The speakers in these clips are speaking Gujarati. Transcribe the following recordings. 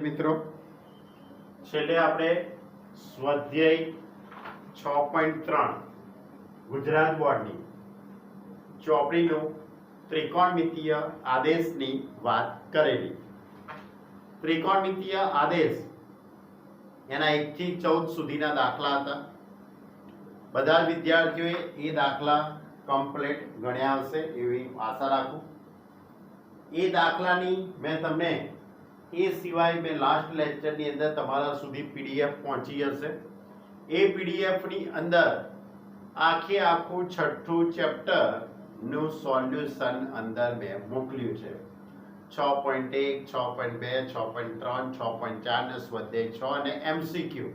મિત્રો, છેલ્લે આપણે સ્વાધ્યાય 6.3 ગુજરાત બોર્ડની ચોપડીનું ત્રિકોણમિતીય આદેશની વાત કરેલી. ત્રિકોણમિતીય આદેશ એના 1 થી 14 સુધીના દાખલા હતા. બધા વિદ્યાર્થીઓએ એ દાખલા કમ્પ્લીટ ગણ્યા હશે એવી આશા રાખું. એ દાખલાની મેં તમને એ સિવાય મેં લાસ્ટ લેક્ચરની અંદર તમારા સુધી પીડીએફ પહોંચી હશે. એ પીડીએફની અંદર આખું છઠ્ઠું ચેપ્ટર નું સોલ્યુશન અંદર મેં મોકલ્યું છે. 6.1, 6.2, 6.3, 6.4 ને સ્વાધ્યાય 6 અને એમસીક્યુ.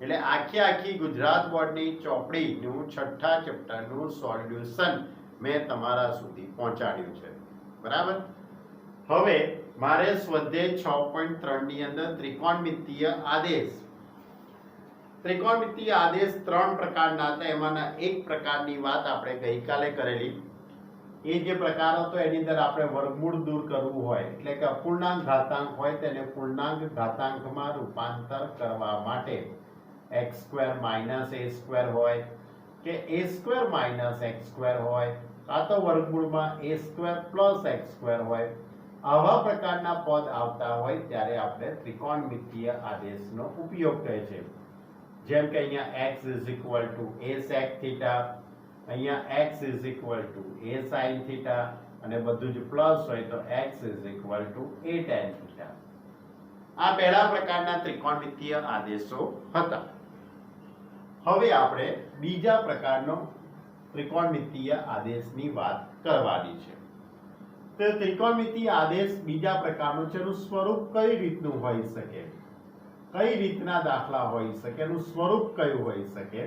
એટલે આખી ગુજરાત બોર્ડની ચોપડીનું છઠ્ઠા ચેપ્ટરનું સોલ્યુશન મેં તમારા સુધી પહોંચાડ્યું છે. બરાબર. હવે મારે સ્વાધ્યાય 6.3 ની અંદર ત્રિકોણમિતીય આદેશ. ત્રિકોણમિતીય આદેશ 3 પ્રકારના હતા. એમાંના એક પ્રકારની વાત આપણે ગઈકાલે કરેલી. એ જે પ્રકાર હતો એની અંદર આપણે વર્ગમૂળ દૂર કરવું હોય એટલે કે અપૂર્ણાંક ઘાતાંક હોય તેને પૂર્ણાંક ઘાતાંકમાં રૂપાંતર કરવા માટે x² - a² હોય કે a² - x² હોય કાં તો વર્ગમૂળમાં a² + x² હોય. આવા પ્રકારના પદ આવતા હોય ત્યારે આપણે ત્રિકોણમિતીય આદેશનો ઉપયોગ કરે છે. જેમ કે અહીંયા x a sec θ, અહીંયા x a sin θ અને બધું જ પ્લસ હોય તો x a tan θ. આ પહેલા પ્રકારના ત્રિકોણમિતીય આદેશો હતા. હવે આપણે બીજા પ્રકારનો ત્રિકોણમિતીય આદેશની વાત કરવાની છે. તો ત્રિકોણમિતીય આદેશ બીજા પ્રકારનો છે. એનું સ્વરૂપ કઈ રીતનું હોઈ શકે, કઈ રીતના દાખલા હોઈ શકે, એનું સ્વરૂપ કયું હોઈ શકે?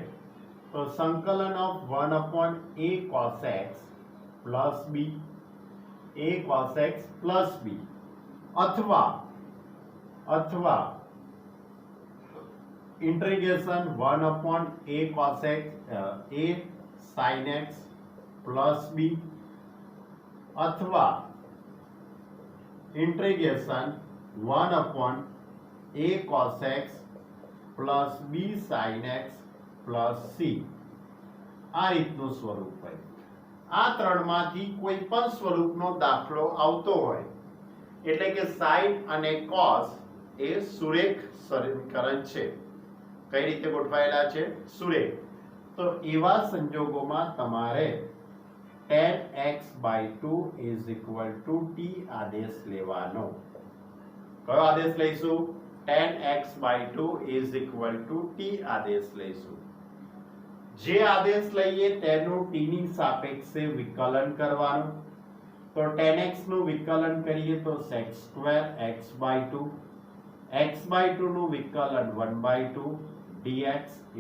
તો સંકલન of 1/a cos x plus b, a cos x plus b, અથવા integration 1/a cos x a sin x plus b, અથવા integration 1/a cos x plus b sin x plus c. આ રીતનું સ્વરૂપ હોય. આ ત્રણમાંથી કોઈ પણ સ્વરૂપનો દાખલો આવતો હોય એટલે કે sin અને cos એ સુરેખ સમીકરણ છે. કઈ રીતે ગોઠવાયેલા છે? સુરેખ. તો એવા સંજોગોમાં તમારે tan x/2 = t આદેશ લેવાનો. કયો આદેશ લઈશું? tan x/2 = t આદેશ લઈશું. જે આદેશ લઈએ તેનું t ની સાપેક્ષે વિકલન કરવાનું. તો tan x નું વિકલન કરીએ તો sec² x/2, x/2 નું વિકલન 1/2 dx =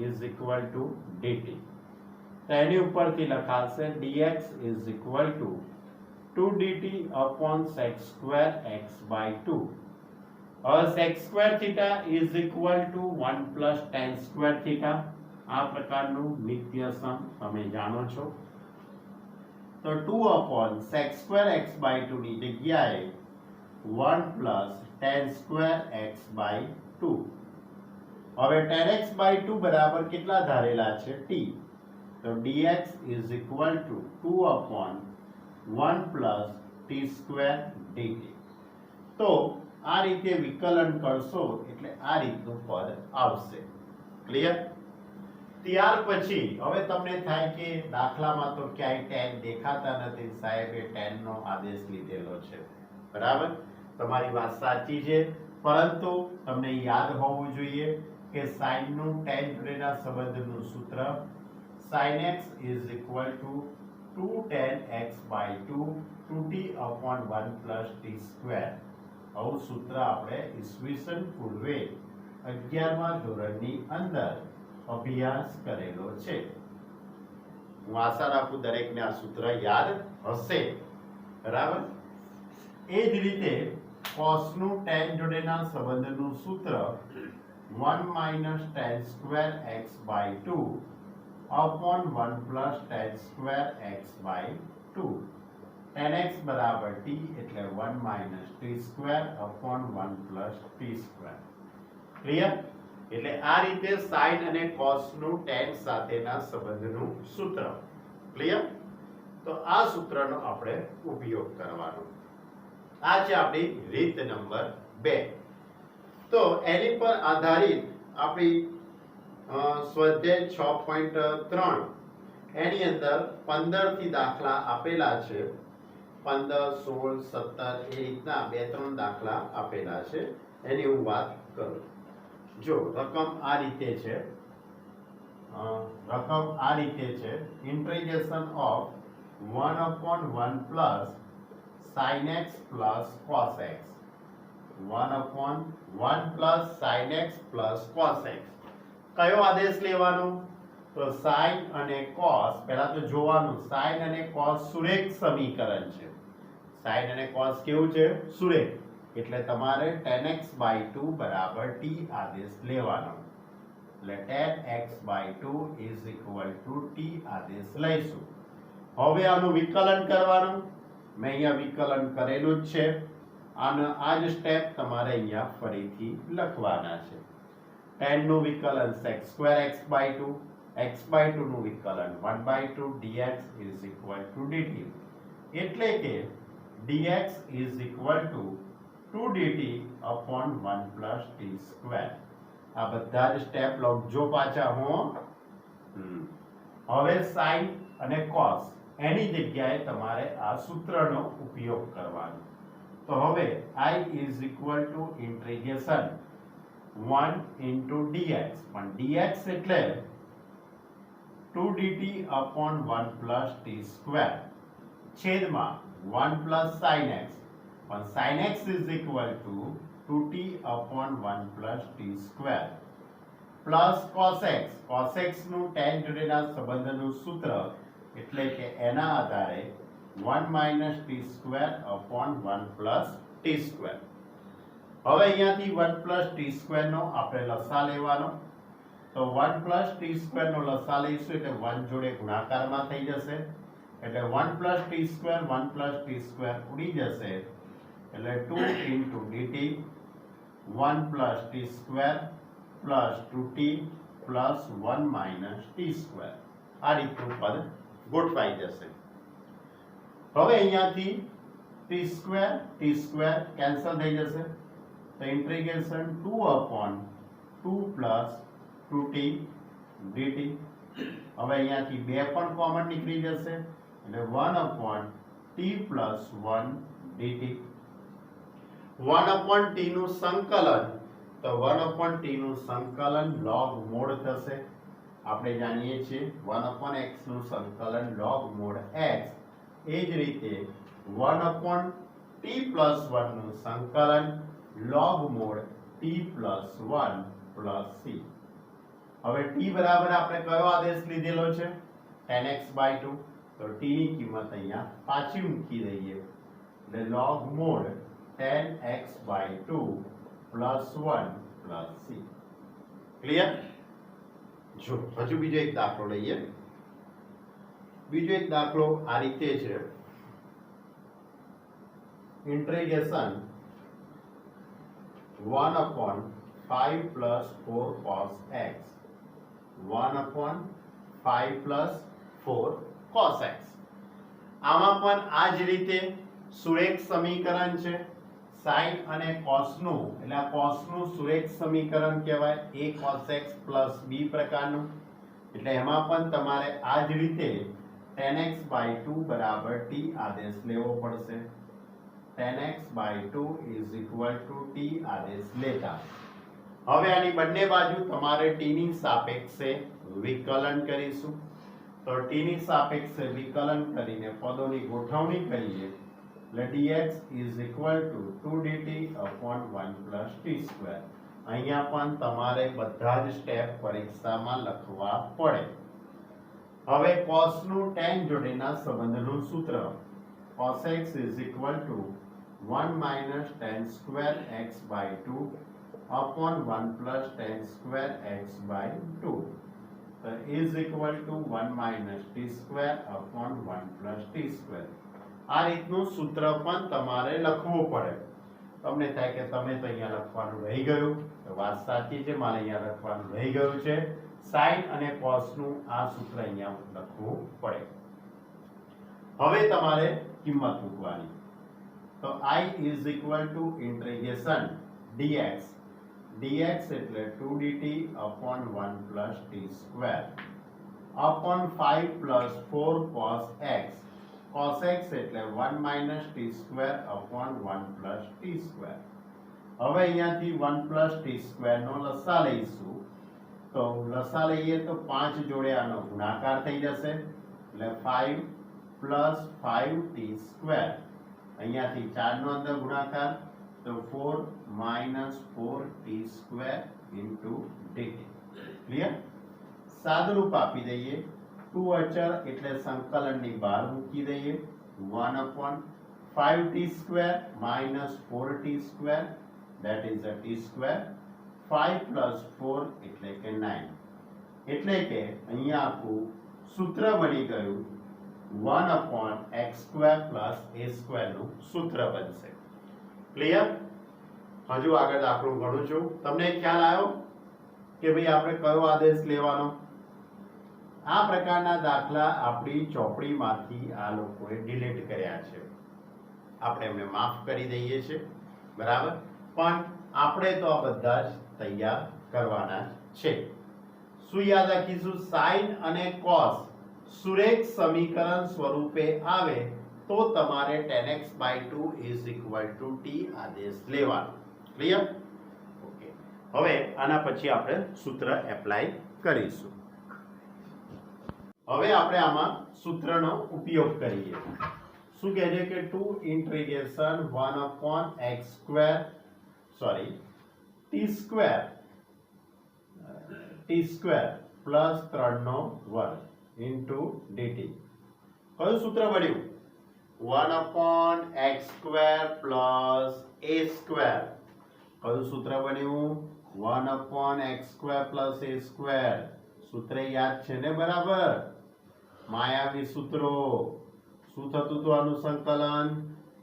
dt. તો એની ઉપરથી લખાશે dx = 2dt upon sec² x/2. હવે sec² θ = 1 + tan² θ. આ પ્રકારનું નિત્યસમ તમે જાણો છો. તો 2 upon sec² x/2 ની જગ્યાએ 1 + tan² x/2. હવે tan x/2 બરાબર કેટલા ધારેલા છે? t. તો dx = 2 upon 1 + t² dt. તો આ રીતે વિકલન કરશો એટલે આ રીતનું પદ આવશે. ક્લિયર? ત્યાર પછી હવે તમને થાય કે દાખલામાં તો ક્યાંય tan દેખાતા નથી, સાહેબે tan નો આદેશ લીધેલો છે. બરાબર, તમારી વાત સાચી છે, પરંતુ તમને યાદ હોવું જોઈએ કે sin નું tan જોડેના સંબંધનું સૂત્ર sin x = 2 tan x/2 2t upon 1 + t². આવું સૂત્ર આપણે ઈસવીસન પૂર્વે 11મા ધોરણની અંદર અભ્યાસ કરેલો છે. હું આશા રાખું દરેકને આ સૂત્ર યાદ હશે. બરાબર. એ જ રીતે cos નું tan જોડેના સંબંધનું સૂત્ર 1 - tan² x/2 upon 1 + tan² x/2. tan x બરાબર t એટલે 1 minus t square upon 1 plus t square. Clear? એટલે આ રીતે sin અને cos નું tan સાથેના સંબંધનું સૂત્ર. ક્લિયર? તો આ સૂત્રનો આપણે ઉપયોગ કરવાનો. આ છે આપણી રીત નંબર 2. તો એની પર આધારિત આપણી સ્વાધ્યાય 6.3 એની અંદર 15 થી દાખલા આપેલા છે. 15, 16, 17 એ રીતના 2-3 દાખલા આપેલા છે. એની હું વાત કરું. જો રકમ આ રીતે છે. Integration of 1/1 plus sin x plus cos x. 1/1 plus sin x plus cos x. કયો આદેશ લેવાનો? તો sin અને cos પહેલા તો જોવાનું. sin અને cos સુરેખ સમીકરણ છે. sin અને cos કેવું છે? સુરેખ. એટલે તમારે tan x/2 બરાબર t આદેશ લેવાનો. એટલે tan x/2 t આદેશ લઈશું. હવે આનું વિકલન કરવાનું. મેં અહીંયા વિકલન કરેલું જ છે. આનો આ જ સ્ટેપ તમારે અહીંયા ફરીથી લખવાના છે. tan નું વિકલન sec² x/2, x/2 નું વિકલન 1/2 dx dt. એટલે કે dx 2 dt upon 1 plus t square. આ બધા જ સ્ટેપ લખજો પાછા હું. હવે sin અને cos એની જગ્યાએ તમારે આ સૂત્રનો ઉપયોગ કરવાનો. તો હવે I integration 1 into dx. પણ dx એટલે 2 dt upon 1 plus t square છેદમાં 1 plus sin x. પણ sin x 2t upon 1 plus t square plus cos x. cos x નું tan જોડેના સંબંધનું સૂત્ર એટલે કે એના આધારે 1 minus t square upon 1 plus t square. હવે અહીંયાથી 1 plus t square નો આપણે લસા લેવાનો. તો 1 plus t square નો લસા લઈશું એટલે 1 જોડે ગુણાકારમાં થઈ જશે. એટલે 1 plus t square 1 plus t square ઉડી જશે. એટલે 2 into dt 1 plus t square plus 2t plus 1 minus t square. આ રીતનું પદ ગોઠવાઈ જશે. હવે અહીંયાથી t square કેન્સલ થઈ જશે. તો integration 2 upon 2 plus 2t dt. હવે અહીંયાથી 2 પણ કોમન નીકળી જશે. એટલે 1 upon t plus 1 dt. 1 upon t નું સંકલન. તો 1 upon t નું સંકલન log mod થશે. આપણે જાણીએ છીએ 1 upon x નું સંકલન log mod x. એ જ રીતે 1 upon t plus 1 નું સંકલન log mod t plus 1 plus c. હવે t બરાબર આપણે કયો આદેશ લીધેલો છે? tan x/2. તો t ની કિંમત અહીંયા પાછી મૂકી દઈએ. એટલે log mod tan x/2 plus 1 plus c. Clear? જો હજુ બીજો એક દાખલો લઈએ. બીજો એક દાખલો આ રીતે છે. Integration 1 upon 5 plus 4 cos x. 1 upon 5 plus 4 cos x. આમાં પણ આ જ રીતે સુરેખ સમીકરણ છે. sin અને cos નું એટલે આ cos નું સુરેખ સમીકરણ કહેવાય. a cos x plus b પ્રકારનું. એટલે એમાં પણ તમારે આ જ રીતે tan x/2 બરાબર t આદેશ લેવો પડશે. tan x/2 t આદેશ લેતા હવે આની બંને બાજુ તમારે t ની સાપેક્ષે વિકલન કરીશું. તો t ની સાપેક્ષે વિકલન કરીને પદોની ગોઠવણી કરીએ. એટલે dx 2 dt upon 1 plus t square. અહીંયા પણ તમારે બધા જ સ્ટેપ પરીક્ષામાં લખવા પડે. હવે cos નું tan જોડેના સંબંધનું સૂત્ર. cos x 1 minus tan square x/2 upon 1 plus tan square x/2. So is equal to 1 minus t square upon 1 plus t square. આ રીતનું સૂત્ર પણ તમારે લખવું પડે. તમને થાય કે તમે તો અહીંયા લખવાનું રહી ગયું, તો વાત સાચી છે, મારે અહીંયા લખવાનું રહી ગયું છે. સાઇન અને કોસ નું આ સૂત્ર અહીંયા લખવું પડે. હવે તમારે કિંમત મૂકવાની. તો I is equal to integration dx. dx એટલે 2dt upon 1 plus t square upon 5 plus 4 cos x. cos x એટલે 1 minus t square upon 1 plus t square. હવે અહીંયાથી 1 plus t square નો લસા લઈશું. તો લસા લઈએ તો 5 જોડે આનો ગુણાકાર થઈ જશે, એટલે 5 plus 5t square. અહીંયાથી 4 નો અંદર ગુણાકાર, તો 4 minus 4t square into dt. Clear? સાદુરૂપ આપી દઈએ. 2 અચળ એટલે સંકલનની બહાર મૂકી દઈએ. 1 upon 5t square minus 4t square, that is a t square. 5 plus 4 એટલે કે 9. એટલે કે અહીંયા આખું સૂત્ર બની ગયું 1 upon x square plus a square નું સૂત્ર બનશે. ક્લિયર? હજુ આગળ દાખલો ગણું છું. તમને ખ્યાલ આવ્યો કે ભાઈ આપણે કયો આદેશ લેવાનો? આ પ્રકારના દાખલા આપણી ચોપડીમાંથી આ લોકોએ ડિલીટ કર્યા છે. આપણે એમને માફ કરી દઈએ છીએ, બરાબર, પણ આપણે તો આ બધા જ તૈયાર કરવાના છે. શું યાદ રાખીશું? સાઇન અને કોસ સુરેખ સમીકરણ સ્વરૂપે આવે તો તમારે tan x by 2 is equal to t આદેશ લેવાનો. ક્લિયર? ઓકે. હવે આના પછી આપણે સૂત્ર એપ્લાય કરીશું. હવે આપણે આમાં સૂત્રનો ઉપયોગ કરીએ. શું કહે છે કે 2 integration 1 upon x square t square plus 3 નો વર્ગ into dt. કયું સૂત્ર બન્યું? 1 upon x square plus a square. કયું સૂત્ર બન્યું? 1 upon x square plus a square. સૂત્ર યાદ છે ને? બરાબર. માયાવી સૂત્રો. શું થતું હતું આનું સંકલન?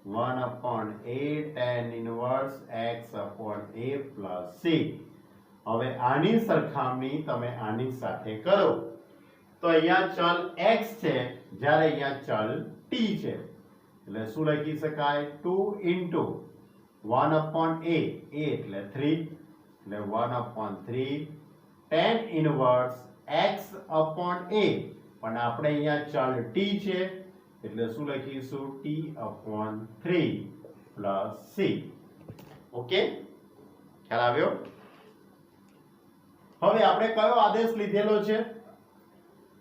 1 upon a tan inverse x upon a plus c. હવે આની સરખામણી તમે આની સાથે કરો તો અહીંયા ચલ x છે, જ્યારે અહીંયા ચલ t છે, એટલે શું લખી શકાય? 2 into 1 upon a એટલે 3, એટલે 1 upon 3 tan inverse x upon a. પણ આપણે અહીંયા ચલ t છે, એટલે શું લખીશું? t upon 3 plus c. Okay, ખ્યાલ આવ્યો? હવે આપણે કયો આદેશ લીધેલો છે?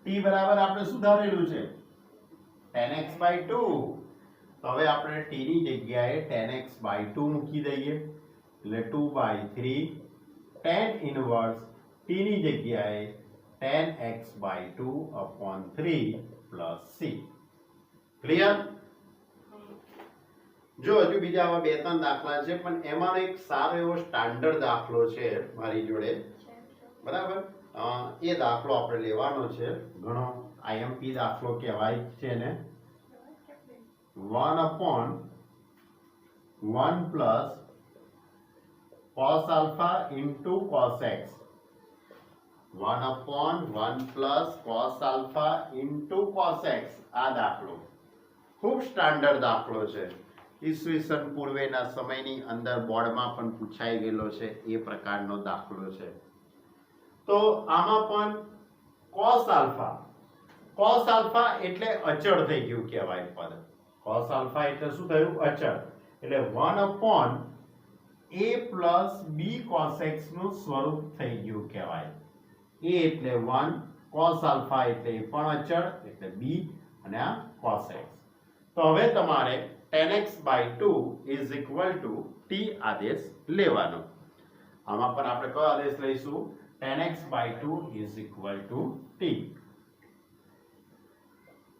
t બરાબર આપણે સુધારેલું છે tan x by 2. તો હવે આપણે t ની જગ્યાએ tan x by 2 મૂકી દઈએ, એટલે 2 by 3 tan inverse t ની જગ્યાએ tan x by 2 upon 3 plus c. Clear? જો હજુ બીજા આવા 2-3 દાખલા છે, પણ એમાંનો એક સારો એવો સ્ટાન્ડર્ડ દાખલો છે મારી જોડે, બરાબર. એ દાખલો આપણે લેવાનો છે. ઘણો IMP દાખલો કહેવાય છે ને. 1 upon 1 plus cos alpha into cos x. 1 upon 1 plus cos alpha into cos x. આ દાખલો ખૂબ સ્ટાન્ડર્ડ દાખલો છે. ઈસવીસન પૂર્વેના સમયની અંદર બોર્ડમાં પણ પૂછાઈ ગયેલો છે. એ પ્રકારનો દાખલો છે. તો આમાં પણ cos alpha એટલે અચળ થઈ ગયું કહેવાય પદ. cos alpha એટલે શું થયું? અચળ. એટલે 1 upon a plus b cos x નું સ્વરૂપ થઈ ગયું કહેવાય. a એટલે 1, cos alpha એટલે એ પણ અચળ, એટલે b, અને આ cos x. તો હવે તમારે tan x by 2 is equal to t આદેશ લેવાનો. આમાં પણ આપણે કયો આદેશ લઈશું? tan x by 2 is equal to t.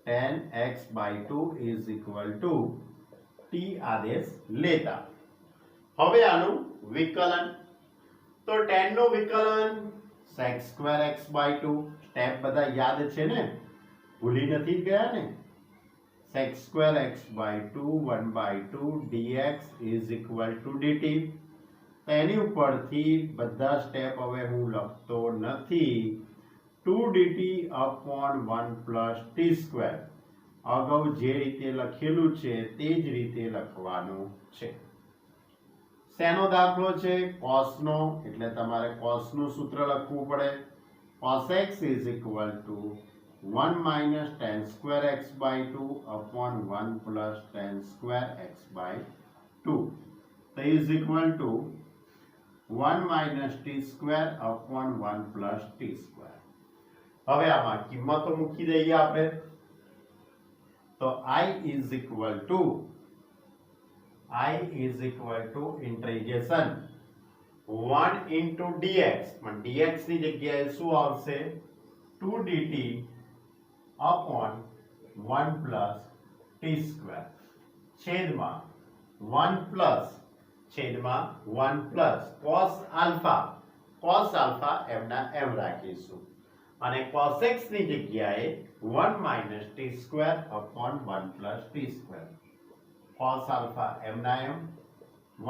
tan x by 2 is equal to t આદેશ લેતા હવે આનું વિકલન. તો tan નું વિકલન sec square x by 2. Step બધા યાદ છે ને? ભૂલી નથી ગયા ને? sec square x by 2 1 by 2 dx is equal to dt. તેની ઉપરથી બધા સ્ટેપ હવે હું લખતો નથી. 2 dt upon 1 plus t square અગાઉ જે રીતે લખેલું છે તે જ રીતે લખવાનું છે. શેનો દાખલો છે? કોસનો, એટલે તમારે કોસનું સૂત્ર લખવું પડે. cos x is equal to 1 minus tan square x by 2 upon 1 plus tan square x by 2. So is equal to 1 minus t square upon 1 plus t square. હવે આમાં કિંમતો મૂકી દઈએ આપણે. તો I is equal to integration 1 into dx, પણ dx ની જગ્યાએ શું આવશે? 2 dt upon 1 plus t square છેદમાં 1 plus cos alpha એમના એમ રાખીશું અને cos x ની જગ્યાએ 1 minus t square upon 1 plus t square. cos alpha એમના એમ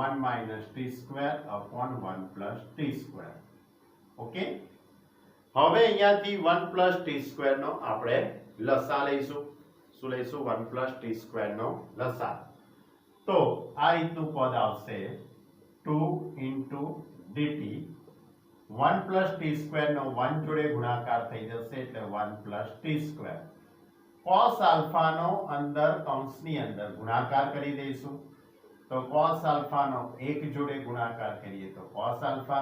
1 minus t square upon 1 plus t square. Okay, હવે અહીંયાથી 1 plus t square નો આપણે લસા લઈશું. શું લઈશું? 1 plus t square નો લસા. તો આ રીતનું પદ આવશે 2 into dt 1 plus t square નો 1 જોડે ગુણાકાર થઈ જશે એટલે 1 plus t square. cos alpha નો અંદર કૌંસની અંદર ગુણાકાર કરી દઈશું. તો cos alpha નો 1 જોડે ગુણાકાર કરીએ તો cos alpha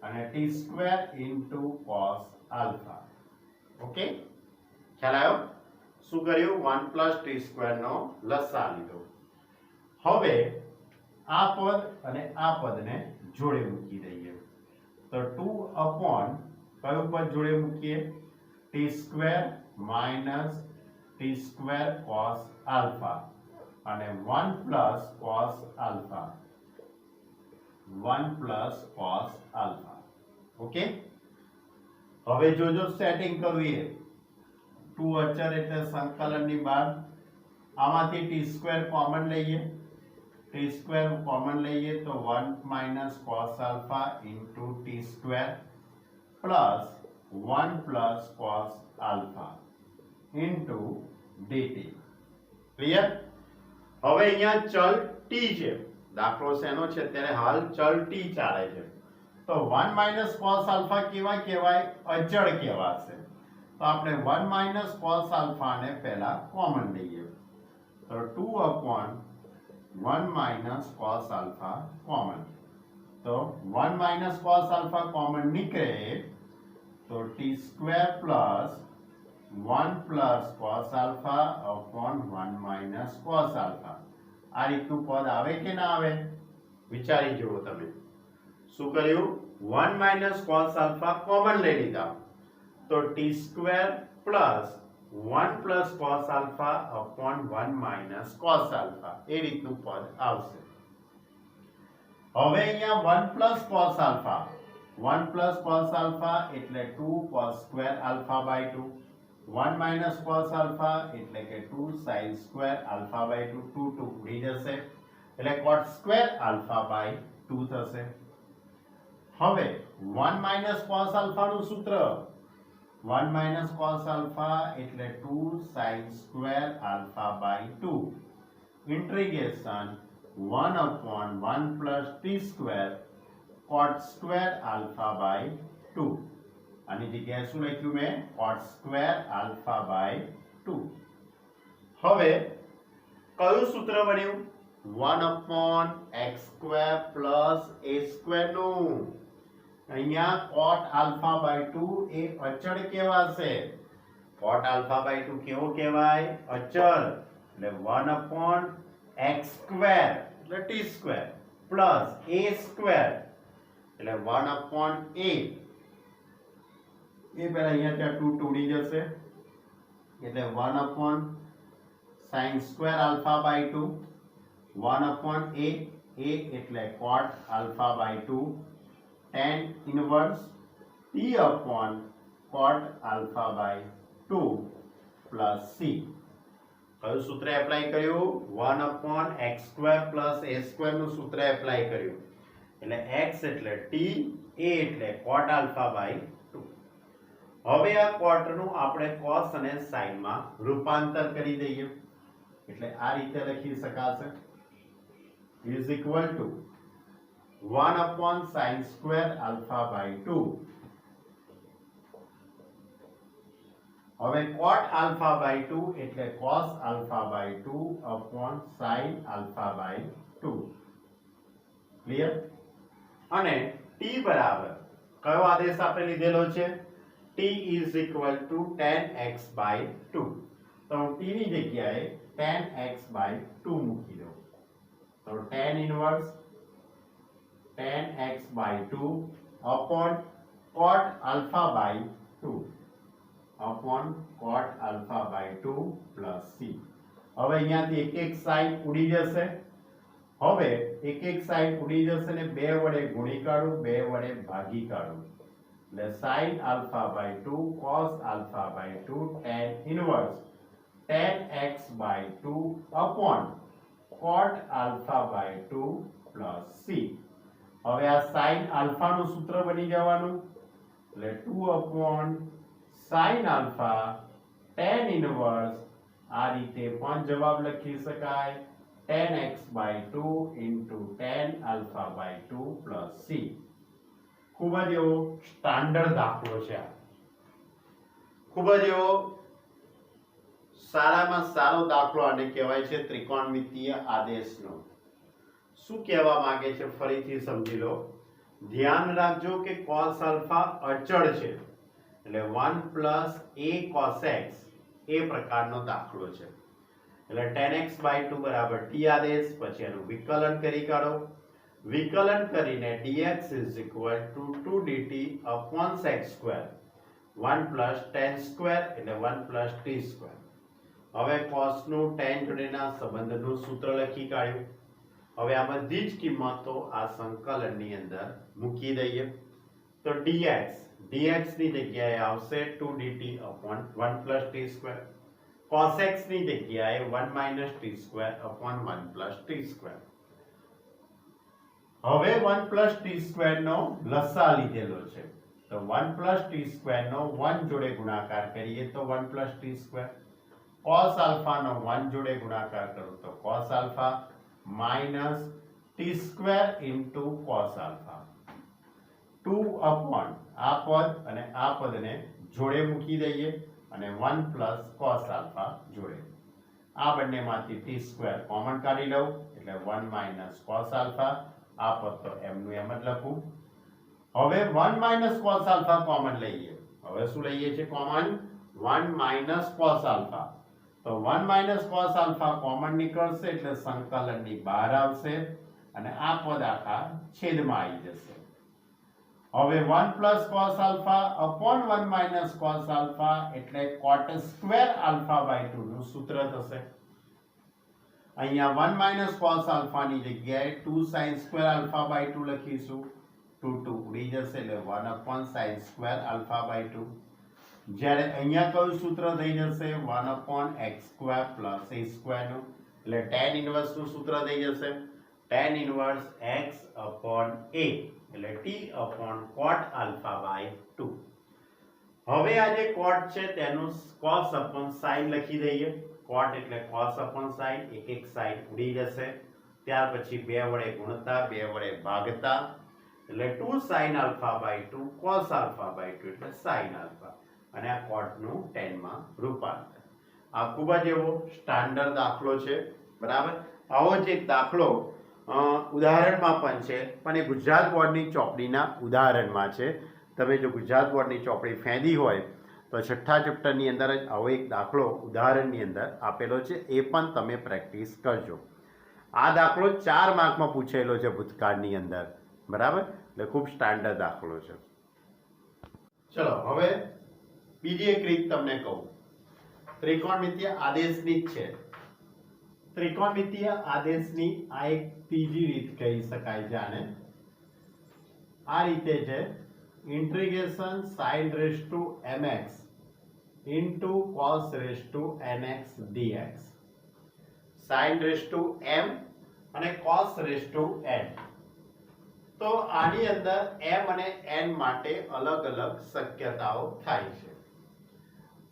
અને t square into cos alpha. Okay, ખ્યાલ આવ્યો? શું કર્યું? 1 plus t square નો લસા લીધો. હવે આ પદ અને આ પદને જોડે મૂકી દઈએ. તો 2 upon કયું પદ જોડે મૂકીએ? t square minus t square cos alpha અને 1 plus cos alpha. ઓકે, હવે જોજો સેટિંગ કરવું. 2 અચર એટલે સંકલનની બહાર. આમાંથી t square કોમન લઈએ. t square કોમન લઈએ તો 1 minus cos alpha into t square plus 1 plus cos alpha into dt. Clear? હવે અહીંયા ચલ t છે. દાખલો શેનો છે? અત્યારે હાલ ચલ t ચાલે છે. તો 1 minus cos alpha કેવા કહેવાય? અચળ કહેવાશે. તો આપણે 1 minus cos alpha ને પહેલા કોમન લઈએ. તો 2 upon 1 minus cos alpha common. तो 1 minus cos alpha common निकले तो t square plus 1 plus cos alpha upon 1 minus cos alpha. આ રીતનું પદ આવે કે ના આવે? વિચારી જુઓ તમે. શું કર્યું? 1 minus cos alpha common લઈ લીધા તો t square plus 1 plus cos alpha upon 1 minus cos alpha એ રીતનું પદ આવશે. હવે અહીંયા 1 plus cos alpha 1 plus cos alpha એટલે 2 cos square alpha by 2. 1 minus cos alpha એટલે કે 2 sin square alpha by 2. 2 2 ઉડી જશે એટલે cot square alpha by 2 થશે. હવે 1 minus cos alpha નું સૂત્ર 1 minus cos alpha એટલે 2 sin square alpha by 2 integration 1 upon 1 plus t square cot square alpha by 2. આની જગ્યાએ શું લખ્યું મેં? cot square alpha by 2. હવે કયું સૂત્ર બન્યું? 1 upon x square plus a square નું. અહીંયા cot alpha by 2 એ અચળ કહેવાશે. cot alpha by 2 કેવો કહેવાય? અચળ. એટલે 1 upon x square એટલે t square plus a square એટલે 1 upon a. એ પહેલા અહીંયા ત્યાં 2 ઉડી જશે એટલે 1 upon sin square alpha by 2 1 upon a એટલે cot alpha by 2 tan inverse t upon cot alpha by 2 plus c. કયું સૂત્ર એપ્લાય કર્યું? 1/x² + a² નું સૂત્ર એપ્લાય કર્યું. એટલે x એટલે t, a એટલે cot α/2. હવે આ cot નું આપણે cos અને sin માં રૂપાંતર કરી દઈએ. એટલે આ રીતે લખી શકાશે is equal to 1/sin² α/2. હવે cot α/2 એટલે cos α/2 upon sin α/2. ક્લિયર? અને t બરાબર કયો આદેશ આપણે લીધેલો છે? t is equal to tan x/2. તો હું t ની જગ્યાએ tan x/2 મૂકી દઉં. તો tan inverse tan x/2 upon cot α/2 upon cot α/2 plus c. હવે અહીંયાથી એક એક સાઈન ઉડી જશે. હવે એક એક સાઈન ઉડી જશે ને બે વડે ગુણી કાઢું, બે વડે ભાગી કાઢું. એટલે sin α/2 cos α/2 tan inverse tan x/2 upon cot α/2 plus c. હવે આ sin α નું સૂત્ર બની જવાનું. એટલે 2 sin α tan ઇન્વર્સ આ રીતે પણ જવાબ લખી શકાય tan x/2 into tan α/2 plus c. ખૂબ જ એવો સ્ટાન્ડર્ડ દાખલો છે. ખૂબ જ એવો સારામાં સારો દાખલો આને કહેવાય છે ત્રિકોણમિતીય આદેશનો. શું કહેવા માંગે છે ફરીથી સમજી લો. ધ્યાન રાખજો કે cos α અચળ છે. એટલે 1 + a cos x એ પ્રકારનો દાખલો છે. એટલે tan x/2 બરાબર t આદેશ, પછી એનું વિકલન કરી કાઢો. વિકલન કરીને dx is equal to 2dt upon sec². 1 + tan² એટલે 1 + t². હવે cos નું tan જોડેના સંબંધનું સૂત્ર લખી કાઢ્યું. હવે આ બધી જ કિંમતો આ સંકલનની અંદર મૂકી દઈએ. તો dx ની જગ્યાએ આવશે 2dt upon 1 + t². cos x ની જગ્યાએ 1 - t² upon 1 + t². હવે 1 + t² નો લસા લીધેલો છે. તો 1 + t² નો 1 જોડે ગુણાકાર કરીએ તો 1 + t². cos α નો 1 જોડે ગુણાકાર કરું તો cos α minus t² into cos α. 2 upon આ પદ અને આ પદને જોડે મૂકી દઈએ અને 1 + cos α જોડે. આ બંનેમાંથી t² કોમન કાઢી લઉં એટલે 1 - cos α. આ પદ તો એમનું એમ જ લખું. હવે 1 - cos α કોમન લઈએ. હવે શું લઈએ છે કોમન? 1 - cos α. તો 1 - cos α કોમન નીકળશે એટલે સંકલનની બહાર આવશે અને આ પદ આખા છેદમાં આવી જશે. હવે 1 + cos α upon 1 - cos α એટલે cot² α/2 નું સૂત્ર થશે. અહીંયા 1 - cos α ની જગ્યાએ 2 sin² α/2 લખીશું. 2 ઉડી જશે એટલે 1/sin² α/2. જ્યારે અહીંયા કયું સૂત્ર થઈ જશે? 1/x² + a² નું. એટલે tan ઇન્વર્સ નું સૂત્ર થઈ જશે tan inverse x upon a એટલે t upon cot α/2. હવે આ જે cot છે તેનું cos upon sin લખી દઈએ. cot એટલે cos upon sin, એક એક sin ઉડી જશે. ત્યાર પછી બે વડે ગુણતા, બે વડે ભાગતા એટલે 2 sin α/2 cos α/2 એટલે sin α. અને આ cot નું tan માં રૂપાંતર. આ ખૂબ જ એવો સ્ટાન્ડર્ડ દાખલો છે. બરાબર? આવો જ એક દાખલો ઉદાહરણમાં પણ છે, પણ એ ગુજરાત બોર્ડની ચોપડીના ઉદાહરણમાં છે. તમે જો ગુજરાત બોર્ડની ચોપડી ફેંદી હોય તો છઠ્ઠા ચેપ્ટરની અંદર જ આવો એક દાખલો ઉદાહરણની અંદર આપેલો છે. એ પણ તમે પ્રેક્ટિસ કરજો. આ દાખલો 4 માર્કમાં પૂછેલો છે ભૂતકાળની અંદર. બરાબર? એટલે ખૂબ સ્ટાન્ડર્ડ દાખલો છે. ચલો હવે બીજી એક રીત તમને કહું. ત્રિકોણમિતીય આદેશની જ છે. ત્રિકોણમિતીય આદેશની આ એક ત્રીજી રીત કહી શકાય છે આને. આ રીતે છે integration sin mx into cos nx dx. sin raise to m અને cos રેઝ ટુ n. તો આની અંદર m અને n માટે અલગ અલગ શક્યતાઓ થાય છે.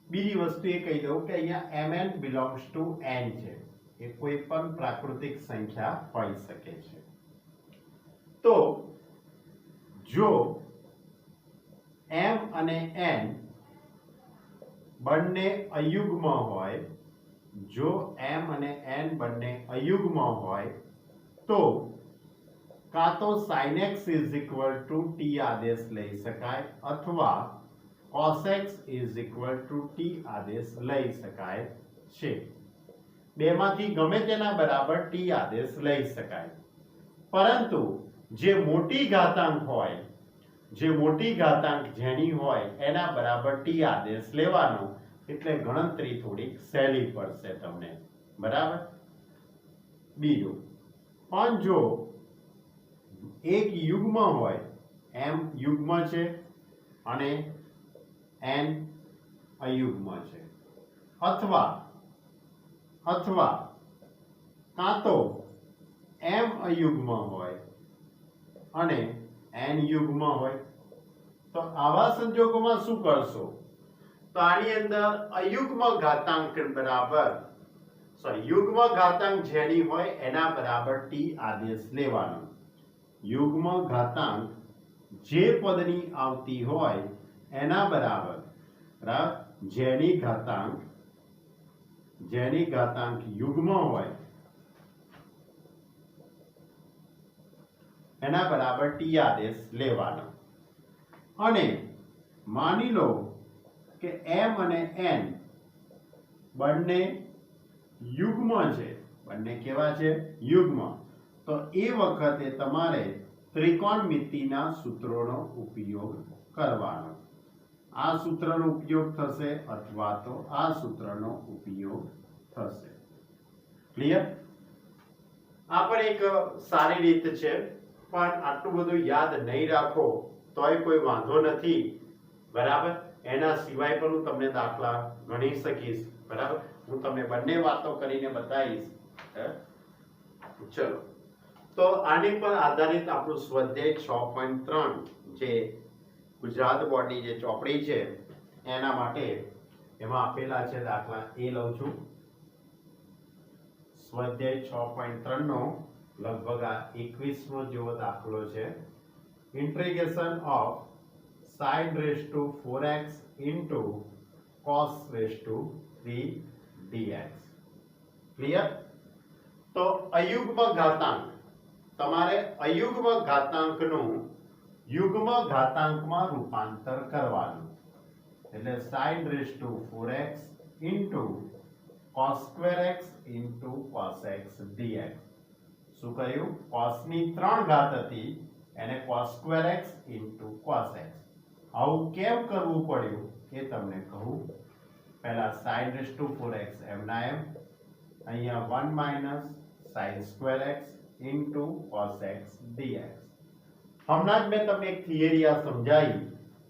બીજી વસ્તુ એ કહી દઉં કે અહીંયા mn belongs to n છે, એ કોઈ પણ પ્રાકૃતિક સંખ્યા હોઈ શકે છે. તો જો m અને n બંને અયુગ્મ હોય, જો m અને n બંને અયુગ્મ હોય તો કાં તો sin x is equal to t આદેશ લઈ શકાય અથવા cos x is equal to t આદેશ લઈ શકાય છે. બેમાંથી ગમે તેના બરાબર t આદેશ લઈ શકાય. પરંતુ જે મોટી ઘાતાંક હોય, જે મોટી ઘાતાંક જેની હોય એના બરાબર t આદેશ લેવાનો, એટલે ગણતરી થોડીક સહેલી પડશે તમને. બરાબર. બીજું, પણ જો એક યુગ્મ હોય, m યુગ્મ છે અને n અયુગ્મ છે, અથવા કાં તો m અયુગ્મ હોય અને n યુગ્મ હોય, તો આવા સંજોગોમાં શું કરશો? તો આની અંદર અયુગ્મ ઘાતાંક બરાબર યુગ્મ ઘાતાંક જેની હોય એના બરાબર t આદેશ લેવાનો. યુગ્મ ઘાતાંક જે પદની આવતી હોય એના બરાબર જેની ઘાતાંક યુગ્મ હોય એના બરાબર t આદેશ લેવાનો. અને માની લો કે m અને n બંને યુગ્મ છે, બંને કેવા છે? યુગ્મ. તો એ વખતે તમારે ત્રિકોણમિતિના સૂત્રોનો ઉપયોગ કરવાનો. આ સૂત્રનો ઉપયોગ થશે અથવા તો આ સૂત્રનો ઉપયોગ થશે. ક્લિયર? આ પણ એક સારી રીત છે, પણ આટલું બધું યાદ નહીં રાખો તોય કોઈ વાંધો નથી. બરાબર. એના સિવાય પણ હું તમને દાખલા ગણી શકીશ. બરાબર. હું તમને બંને વાતો કરીને બતાવીશ. ચલો, તો આની પર આધારિત આપણું સ્વાધ્યાય 6.3 જે ગુજરાત બોર્ડની જે ચોપડી છે એના માટે એમાં આપેલા છે દાખલા. એ લઉં છું. સ્વાધ્યાય 6.3 નો લગભગ આ 21મો જેવો દાખલો છે. Integration of sin raised to 4x into cos raised to 3 dx. Clear? તો અયુગ્મ ઘાતાંક, તમારે અયુગ્મ ઘાતાંકનું યુગ્મ ઘાતાંકમાં રૂપાંતર કરવાનું. એટલે sin raised to 4x into cos square x into cos x dx. શું કર્યું? cos ની 3 ઘાત હતી એને cos square x into cos x. આવું કેમ કરવું પડ્યું એ તમને કહું. પહેલા sin raised to 4x m ના m, અહીંયા 1 minus sin square x into cos x dx. હમણાં જ મેં તમને એક થિયરી આ સમજાવી.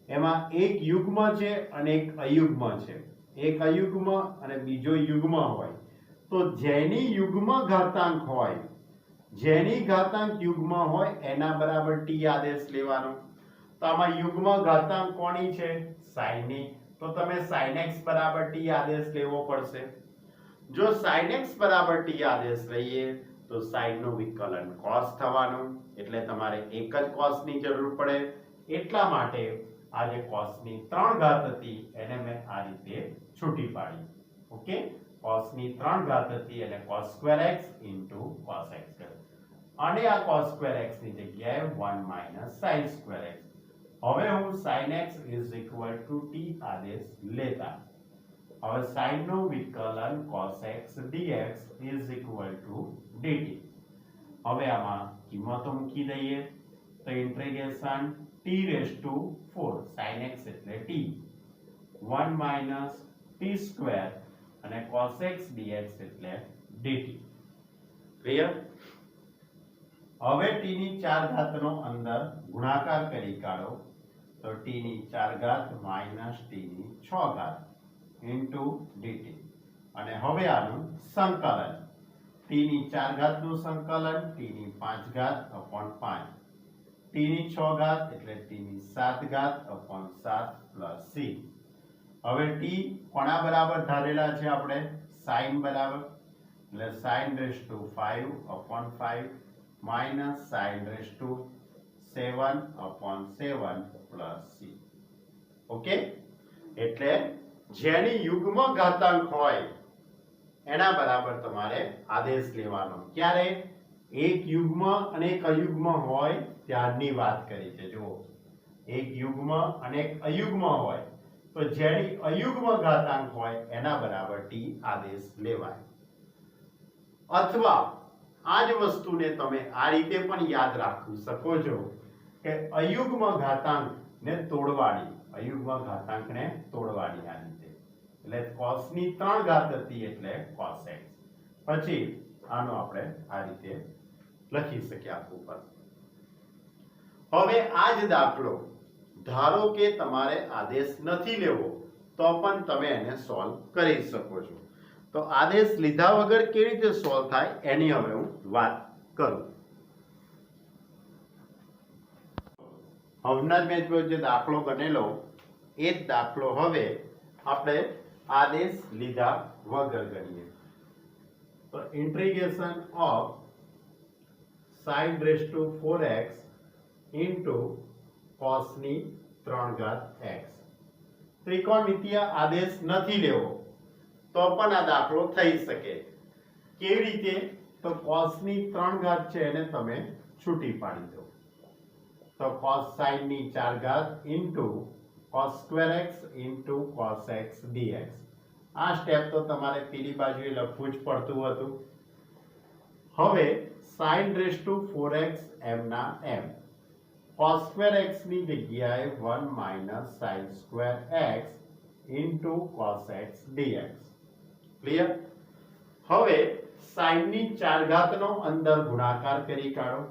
એમાં એક યુગ્મ છે અને એક અયુગ્મ છે. એક અયુગ્મ અને બીજો યુગ્મ હોય તો જેની યુગ્મ ઘાતાંક હોય, જેની ઘાતાંક યુગ્મ હોય એના બરાબર t આદેશ લેવાનો. તો આમાં યુગ્મ ઘાતાંક કોની છે? sin ની. તો તમે sin x બરાબર t આદેશ લેવો પડશે. જો sin x બરાબર t આદેશ લઈએ તો sin નું વિકલન cos થવાનું, એટલે તમારે એક જ cos ની જરૂર પડે. એટલા માટે આ જે cos ની 3 ઘાત હતી એને મેં આ રીતે છૂટી પાડી. ઓકે, cos ની 3 ઘાત હતી એને cos square x into cos x કર્યું. અને આ cos square x ની જગ્યાએ 1 minus sin square x. હવે હું sin x is equal to t આદેશ લેતા. હવે sin નું વિકલન cos x dx is equal to dt. હવે આમાં કિંમતો મૂકી દઈએ તો integration t raised to 4 sin x એટલે t, 1 minus t square અને cos x dx એટલે dt. ક્લિયર? હવે t ની 4 ઘાતનો અંદર ગુણાકાર કરી કાઢો તો t ની 4 ઘાત minus t ની 6 ઘાત into dt. અને હવે આનું સંકલન t ની 4 ઘાતનું સંકલન t ની 5 ઘાત upon 5 t ની 6 ઘાત એટલે t ની 7 ઘાત upon 7 plus c. હવે t કોના બરાબર ધારેલા છે આપણે sin બરાબર એટલે sin raised to 5 upon 5 minus sin raised to 7 upon 7 plus c. Okay, એટલે જેની યુગ્મ ઘાતાંક હોય એના બરાબર તમારે આદેશ લેવાનો. ક્યારે એક યુગ્મ અને એક અયુગ્મ હોય ત્યારની વાત કરી છે. જુઓ, એક યુગ્મ અને એક અયુગ્મ હોય તો જેની અયુગ્મ ઘાતાંક હોય એના બરાબર t આદેશ લેવાય. અથવા આ જ વસ્તુને તમે આ રીતે પણ યાદ રાખી શકો છો કે અયુગ્મ ઘાતાંકને તોડવાડી, અયુગ્મ ઘાતાંકને તોડવાડી આ રીતે. એટલે cos ની 3 ઘાત હતી એટલે cos x. પછી આનો આપણે આ રીતે લખી શકીએ આખું પર. હવે આ જ દાખલો ધારો કે તમારે આદેશ નથી લેવો તો પણ તમે એને સોલ્વ કરી શકો છો. તો આદેશ લીધા વગર કેવી રીતે સોલ્વ થાય એની હવે હું વાત કરું. હમણાં જ મેં જે દાખલો બનેલો એ જ દાખલો હવે આપણે આદેશ લીધા વગર ગણીએ. તો integration of sin raised to 4x into cos ની 3 ઘાત x. ત્રિકોણમિતિય આદેશ નથી લેવો તો પણ આ દાખલો થઈ શકે. કેવી રીતે? તો cos ની 3 ઘાત છે એને તમે છૂટી પાડી દો તો cos sin ની 4 ઘાત into cos square x into cos x dx. આ સ્ટેપ તો તમારે પેલી બાજુએ લખવું જ પડતું હતું. હવે sin raised to 4x m ના m, cos square x ની જગ્યાએ 1 minus sin square x into cos x dx. Clear? હવે sin ની 4 ઘાતનો અંદર ગુણાકાર કરી કાઢો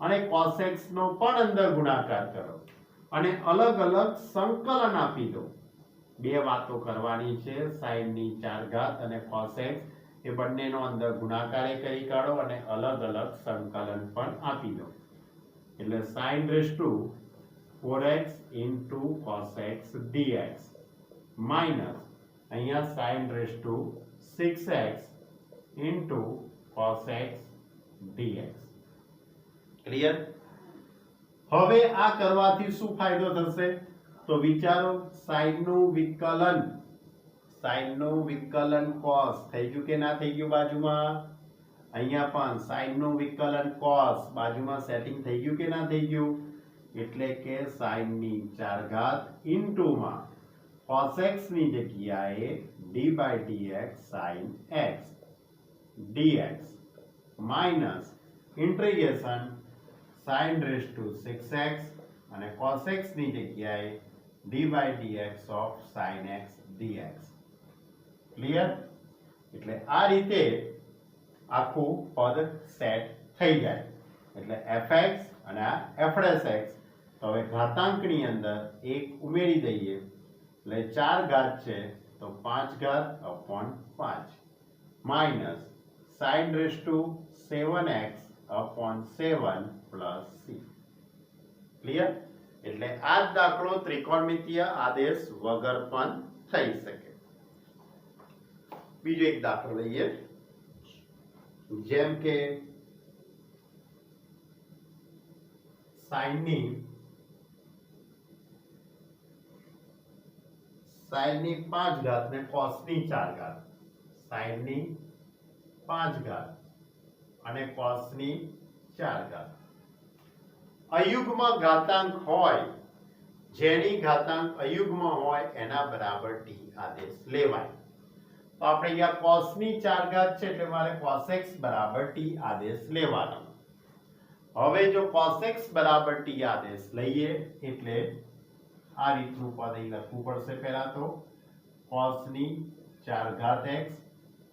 અને cos x નો પણ અંદર ગુણાકાર કરો અને અલગ અલગ સંકલન આપી દો. બે વાતો કરવાની છે. sin ની 4 ઘાત અને cos x એ બંનેનો અંદર ગુણાકાર કરી કાઢો અને અલગ અલગ સંકલન પણ આપી દો. એટલે sin raised to 4x into cos x dx minus અહીંયા sin raised to 6x into cos x dx. Clear? હવે આ કરવાથી શું ફાયદો થશે? તો વિચારો, sin નું વિકલન cos થઈ ગયું કે ના થઈ ગયું? બાજુમાં અહીંયા પણ sin નું વિકલન cos બાજુમાં સેટિંગ થઈ ગયું કે ના થઈ ગયું? એટલે કે sin ની 4 ઘાત ઇન્ટુ માં cos x ની જગ્યાએ d by dx sin x dx minus integration sin raised to 6x અને cos x ની જગ્યાએ d by dx of sin x dx. Clear? એટલે આ રીતે આખું પદ સેટ થઈ જાય. એટલે fx અને આ f'(x) તો હવે ઘાતાંકની અંદર એક ઉમેરી દઈએ એટલે 4 ઘાત છે તો 5 ઘાત upon 5 minus sin raised to 7x upon 7 plus c. Clear? એટલે આ જ દાખલો ત્રિકોણમિતિય આદેશ વગર પણ થઈ શકે. બીજો એક દાખલો લઈએ. જેમ કે sin ની 5 ઘાત ને cos ની 4 ઘાત, sin ની 5 ઘાત અને cos ની 4 ઘાત. અયુગ્મ ઘાતાંક હોય, જેની ઘાતાંક અયુગ્મ હોય એના બરાબર t આદેશ લેવાય. તો આપણે અહીંયા cos ની 4 ઘાત છે એટલે મારે cos x બરાબર t આદેશ લેવાનો. હવે જો cos x બરાબર t આદેશ લઈએ એટલે આ રીતનું પદ અહીં લખવું પડશે. પહેલા તો cos ની 4 ઘાત x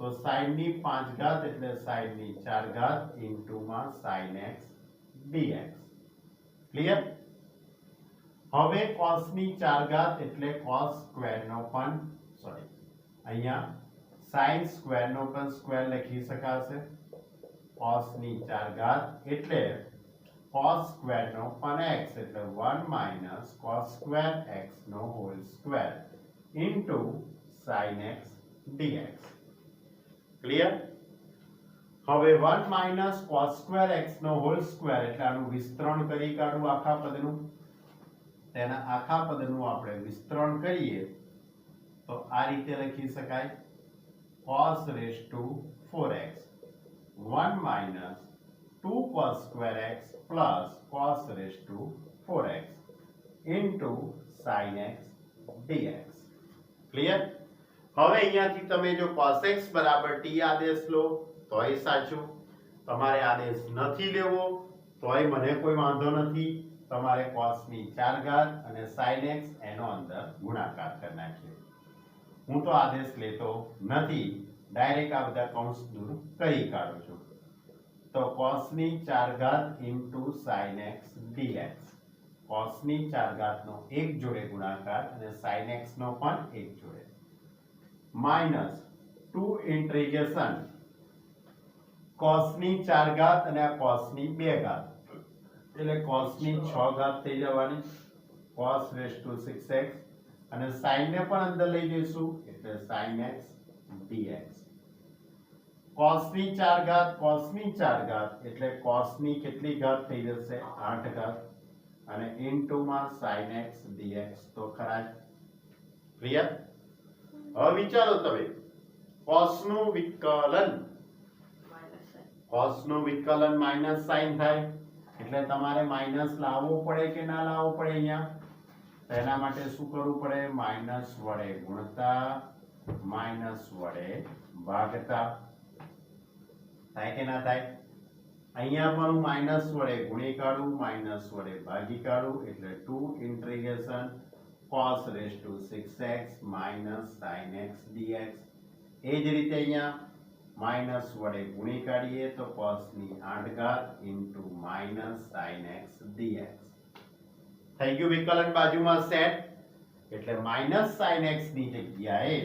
તો sin ની 5 ઘાત એટલે sin ની 4 ઘાત ઇન્ટુ માં sin x dx. ક્લિયર? હવે cos ની 4 ઘાત એટલે cos સ્ક્વેર નો પણ અહીંયા sin સ્ક્વેર નો પણ સ્ક્વેર લખી શકાશે cos ની 4 ઘાત એટલે cos સ્ક્વેર નો પણ x એટલે 1 minus cos square x નો whole square into sin x dx. Clear? હવે 1 minus cos square x નો હોલ સ્ક્વેર એટલે આનું વિસ્તરણ કરી કાઢું આખા પદનું. તેના આખા પદનું આપણે વિસ્તરણ કરીએ તો આ રીતે લખી શકાય cos raised to 4x 1 minus 2 cos square x plus cos raised to 4x into sin x dx. Clear? હવે અહીંયાથી તમે જો cos x બરાબર t આદેશ લો તોય સાચું, તમારે આદેશ નથી લેવો તોય મને કોઈ વાંધો નથી. તમારે cos ની 4 ઘાત અને sin x એનો અંદર ગુણાકાર કરી નાખીએ. હું તો આદેશ લેતો નથી, ડાયરેક્ટ આ બધા કૌંસ દૂર કરી કાઢું છું. તો cos ની 4 ઘાત into sin x dx. cos ની 4 ઘાત નો એક જોડે ગુણાકાર અને sin x નો પણ એક જોડે minus 2 integration cos ની 4 ઘાત અને આ cos ની 2 ઘાત એટલે cos ની 6 ઘાત થઈ જવાની cos raised to 6x અને sin ને પણ અંદર લઈ જઈશું એટલે sin x dx. cos ની 4 ઘાત cos ની 4 ઘાત એટલે cos ની કેટલી ઘાત થઈ જશે 8 ઘાત અને into માં sin x dx તો ખરા જ. ક્લિયર? હવે વિચારો તમે cos નું વિકલન માઈનસ sin થાય એટલે તમારે માઈનસ લાવવો પડે કે ના લાવવો પડે અહીંયા? તો એના માટે શું કરવું પડે? માઈનસ વડે ગુણતા માઈનસ વડે ભાગતા. થાય કે ના થાય? અહીંયા પણ હું માઈનસ વડે ગુણી કાઢું માઈનસ વડે ભાગી કાઢું એટલે 2 integration cos raised to 6x minus sin x dx. એ જ રીતે અહીંયા માઈનસ વડે ગુણી કાઢીએ તો cos ની 8 ઘાત into minus sin x dx. થઈ ગયું વિકલન બાજુમાં સેટ. એટલે માઈનસ sin x ની જગ્યાએ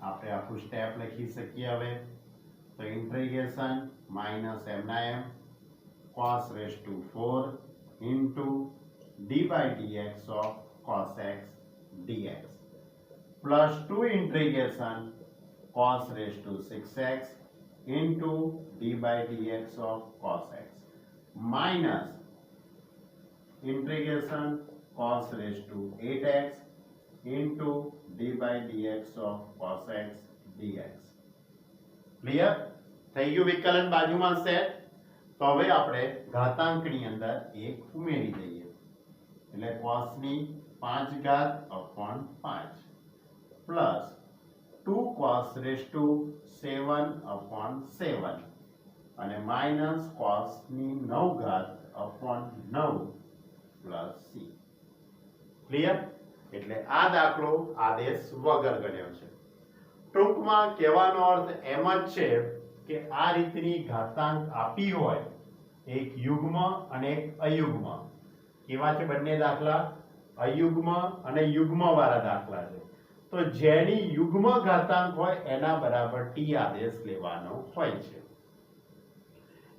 આપણે આખું સ્ટેપ લખી શકીએ. હવે તો integration minus m ના m cos raised to 4 into d by dx of cos x dx plus 2 integration cos raised to 6x into d by dx of cos x minus integration cos raised to 8x into d by dx of cos x dx. Clear? થઈ ગયું વિકલન બાજુમાં સેટ. તો હવે આપણે ઘાતાંકની અંદર એક ઉમેરી દઈએ એટલે cos ની 5 ઘાત upon 5 plus 2 cos raised to 7 upon 7 અને minus cos ની 9 ઘાત upon 9 plus c. ક્લિયર? એટલે આ દાખલો આદેશ વગર ગણ્યો છે. ટૂંકમાં કહેવાનો અર્થ એમ જ છે કે આ રીતની ઘાતાંક આપી હોય એક યુગ્મ અને એક અયુગ્મ. કેવા છે બંને દાખલા? અયુગ્મ અને યુગ્મ વાળા દાખલા છે. તો જેની યુગ્મ ઘાતાંક હોય એના બરાબર t આદેશ લેવાનો હોય છે.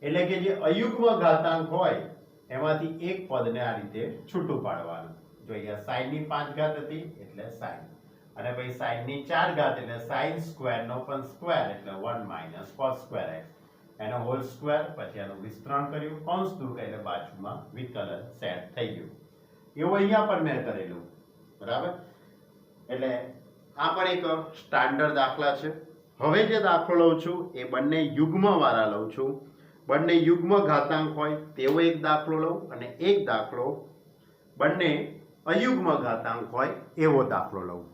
એટલે કે જે અયુગ્મ ઘાતાંક હોય એમાંથી એક પદને આ રીતે છૂટું પાડવાનું. જો અહીંયા sin ની 5 ઘાત હતી એટલે sin અને ભાઈ sin ની 4 ઘાત એટલે sin સ્ક્વેર નો પણ સ્ક્વેર એટલે 1 minus cos square x એનો હોલ સ્ક્વેર પછી આનું વિસ્તરણ કર્યું કૌંસ દૂર કરીને બાજુમાં વિકલન સેટ થઈ ગયું. એવું અહીંયા પણ મેં કરેલું. બરાબર? એટલે આ પણ એક સ્ટાન્ડર્ડ દાખલા છે. હવે જે દાખલો લઉં છું એ બંને યુગ્મ વાળા લઉં છું. બંને યુગ્મ ઘાતાંક હોય તેવો એક દાખલો લઉં અને એક દાખલો બંને અયુગ્મ ઘાતાંક હોય એવો દાખલો લઉં.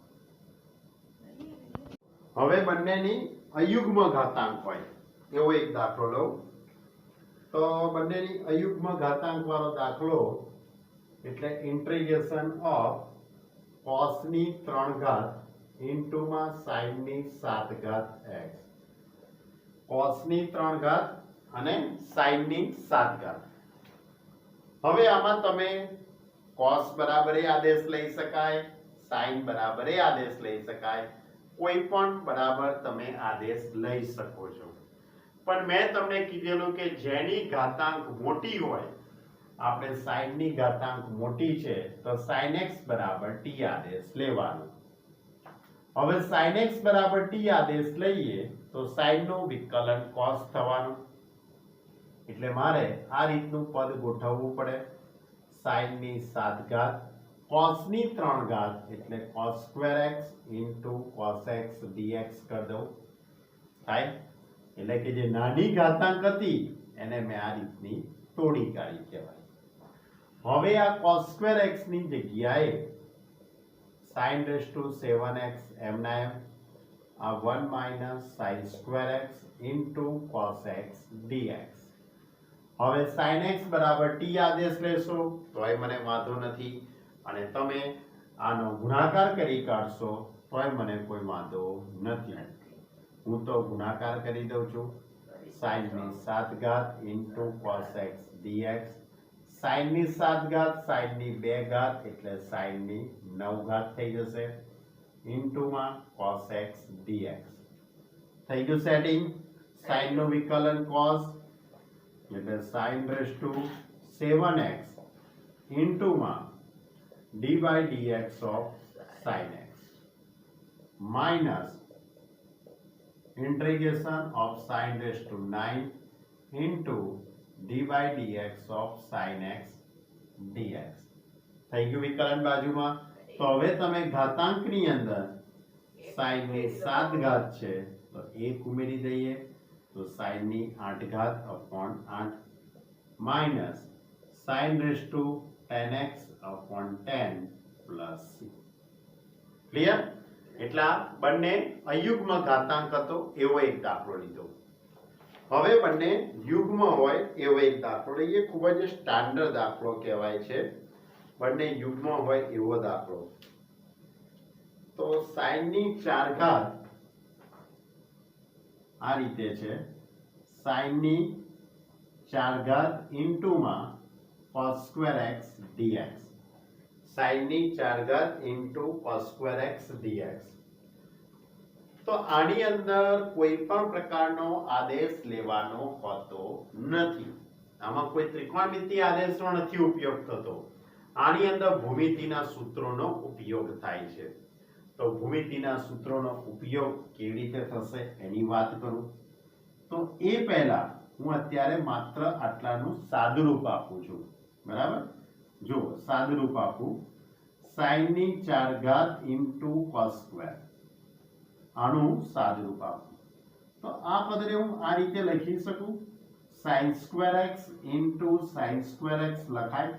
હવે બંનેની અયુગ્મ ઘાતાંક હોય એવો એક દાખલો લઉં. તો બંનેની અયુગ્મ ઘાતાંક વાળો દાખલો એટલે integration of cos ની 3 ઘાત into માં sin ની 7 ઘાત x. cos ની 3 ઘાત અને sin ની 7 ઘાત. હવે આમાં તમે cos બરાબર એ આદેશ લઈ શકાય, sin બરાબર એ આદેશ લઈ શકાય, કોઈ પણ બરાબર તમે આદેશ લઈ શકો છો. પણ મેં તમને કીધેલું કે જેની ઘાતાંક મોટી હોય, આપણે sin ની ઘાતાંક મોટી છે તો sin x બરાબર t આદેશ લેવાનો. હવે sin x બરાબર t આદેશ લઈએ તો sin નું વિકલન cos થવાનું, એટલે મારે આ રીતનું પદ ગોઠવવું પડે. sin ની 7 ઘાત cos ની 3 ઘાત એટલે cos square x cos x dx કરી દઉં થાય. એટલે કે જે નાની ઘાતાંક હતી એને મેં આ રીતની તોડી કાઢી કહેવાય. હવે આ cos સ્ક્વેર x ની જગ્યાએ sin raised to 7x m ના m આ 1 minus sin square x cos x dx. હવે sin x બરાબર t આદેશ લેશો તોય મને વાંધો નથી, અને તમે આનો ગુણાકાર કરી કાઢશો તોય મને કોઈ વાંધો નથી. હું તો ગુણાકાર કરી દઉં છું. sin ની 7 ઘાત cos x dx, sin ની 7 ઘાત sin ની 2 ઘાત એટલે sin ની 9 ઘાત થઈ જશે માં cos x dx. થઈ ગયું સેટિંગ. sin નું વિકલન cos એટલે sin raised to 7x માં d by dx of sin x minus integration of sin raised to 9 d by dx of sin x dx. થઈ ગયું વિકલન બાજુમાં. તો હવે તમે ઘાતાંકની અંદર sin ની 7 ઘાત છે તો 1 ઉમેરી દઈએ તો sin ની 8 ઘાત upon 8 minus sin raised to 10x upon 10 plus c. Clear? એટલા બંને અયુગ્મ ઘાતાંક હતો એવો એક દાખલો લીધો. હવે બંને યુગ્મ હોય એવો એક દાખલો લઈએ. ખૂબ જ સ્ટાન્ડર્ડ દાખલો કહેવાય છે. બંને યુગ્મ હોય એવો દાખલો. તો sin ની 4 ઘાત આ રીતે છે. sin ની 4 ઘાત માં cos square x dx. sin ની 4 ઘાત cos સ્ક્વેર x dx. તો આની અંદર કોઈ પણ પ્રકારનો આદેશ લેવાનો હોતો નથી. આમાં કોઈ ત્રિકોણમિતિ આદેશનો નથી ઉપયોગ થતો. આની અંદર ભૂમિતિના સૂત્રોનો ઉપયોગ થાય છે. તો ભૂમિતિના સૂત્રોનો ઉપયોગ કેવી રીતે થશે એની વાત કરું. તો એ પહેલા હું અત્યારે માત્ર આટલાનું સાદુરૂપ આપું છું. બરાબર? જો સાદુરૂપ આપું. sin ની 4 ઘાત cos સ્ક્વેર, આનું સાદુરૂપ આપું તો આ પદને હું આ રીતે લખી શકું. sin square x sin square x લખાય.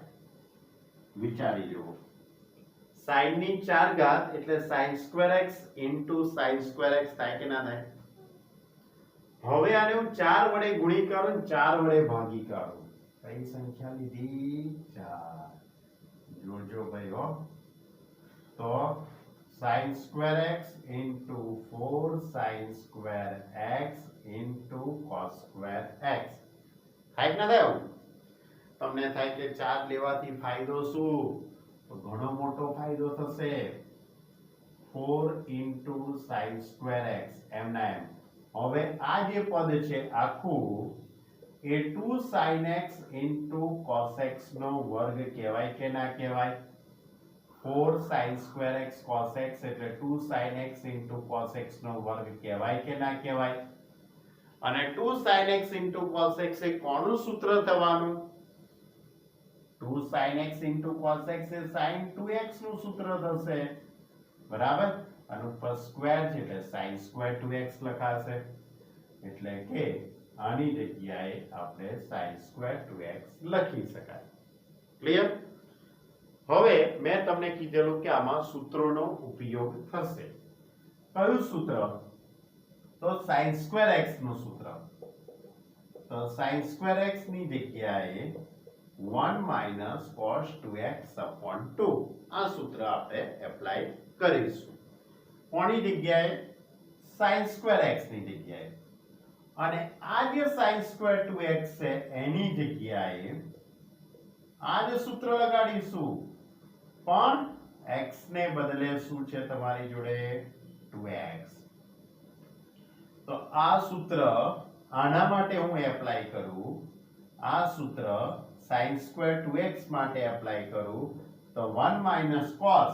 વિચારી જુઓ. sin ની 4 ઘાત એટલે sin square x sin square x થાય કે ના થાય? હવે આને હું 4 વડે ગુણી કરું, 4 વડે ભાગી કાઢું. કઈ સંખ્યા લીધી? 4. જોજો ભાઈ હો. તો sin square x 4 sin square x cos square x થાય કે ના થાય? તમને થાય કે 4 લેવાથી ફાયદો શું? તો ઘણો મોટો ફાયદો થશે. 4 sin સ્ક્વેર x m ના m. હવે આ જે પદ છે આખું એ 2 sin x cos x નો વર્ગ કહેવાય કે ના કહેવાય? 4 sin square x cos x એટલે 2 sin x cos x નો વર્ગ કહેવાય કે ના કહેવાય? અને 2 sin x cos x એ કોનું સૂત્ર થવાનું? 2 sin x cos x એ sin 2x નું સૂત્ર થશે. બરાબર? અને ઉપર સ્ક્વેર છે એટલે sin સ્ક્વેર 2x લખાશે. એટલે કે આની જગ્યાએ આપણે sin સ્ક્વેર 2x લખી શકાય. ક્લિયર? હવે મેં તમને કીધેલું કે આમાં સૂત્રોનો ઉપયોગ થશે. કયું સૂત્ર? તો sin સ્ક્વેર x નું સૂત્ર. તો sin સ્ક્વેર x ની જગ્યાએ 1 minus cos 2x upon 2 આ સૂત્ર આપણે એપ્લાય કરીશું. કોની જગ્યાએ? sin સ્ક્વેર x ની જગ્યાએ. અને આ જે sin સ્ક્વેર 2x છે એની જગ્યાએ આ જે સૂત્ર લગાડીશું, પણ x ને બદલે શું છે તમારી જોડે? 2x. તો આ સૂત્ર આના માટે હું એપ્લાય કરું આ સૂત્ર sin સ્ક્વેર 2x માટે એપ્લાય કરું તો 1 માઈનસ cos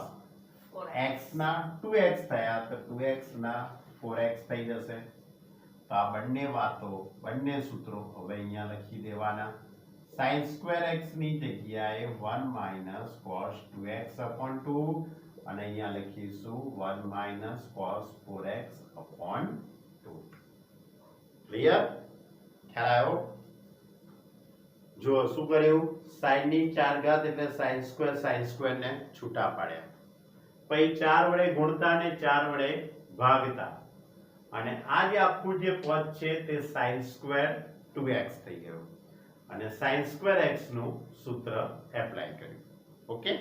x ના 2x થયા તો 2x ના 4x થઈ જશે તો આ બંને સૂત્રો હવે અહીંયા લખી દેવાના sin સ્ક્વેર x ની જગ્યાએ 1 માઈનસ cos 2x upon 2 અને અહીંયા લખીશું 1 minus cos 4x upon 2 clear ખ્યાલ આવ્યો જો શું કર્યું sin ની 4 ઘાત એટલે sin સ્ક્વેર ને છૂટા પાડ્યા પછી 4 વડે ગુણતા ને 4 વડે ભાગતા અને આ જે આખું જે પદ છે તે sin સ્ક્વેર 2x થઈ ગયું અને sin સ્ક્વેર x નું સૂત્ર એપ્લાય કર્યું ઓકે